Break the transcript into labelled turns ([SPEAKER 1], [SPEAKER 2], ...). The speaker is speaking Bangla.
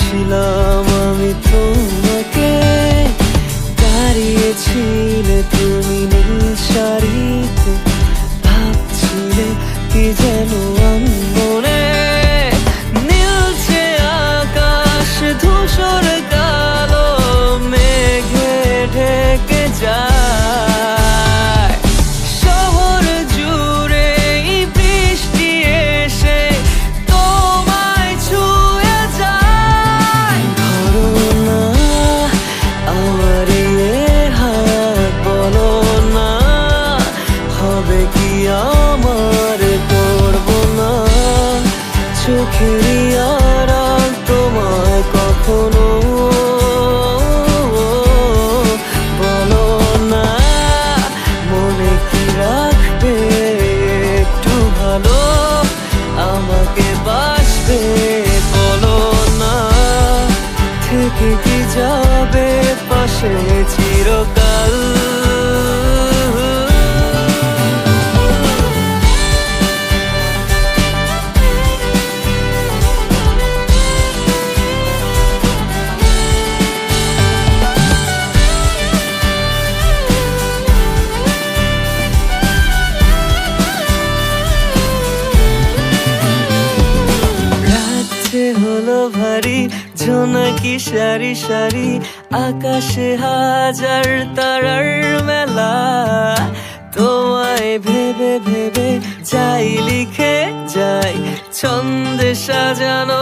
[SPEAKER 1] বলেছিলাম আমি তোমাকে, দাঁড়িয়েছিলে তুমি নীল শাড়িতে, ভাবছিলে কি যেন মনে, নীলছে আকাশ ধূসর কালো মেঘে ঢেকে যায়। শহর জুড়ে বৃষ্টি এসে তোমায় ছুঁয়ে যায়। ধরো না আমার হাত, বলো না হবে কি আমার, করবো না চোখেরই আড়াল তোমায় কখনো। বলো না মনে কি রাখবে একটু ভালো, আমাকে বাসবে। বলো না থেকে কি যাবে পাশে চিরকাল। হলো ভারী জোনাকি সারি সারি, আকাশে হাজার তারার মেলা, তোমায় ভেবে ভেবে যাই লিখে যাই ছন্দে সাজানো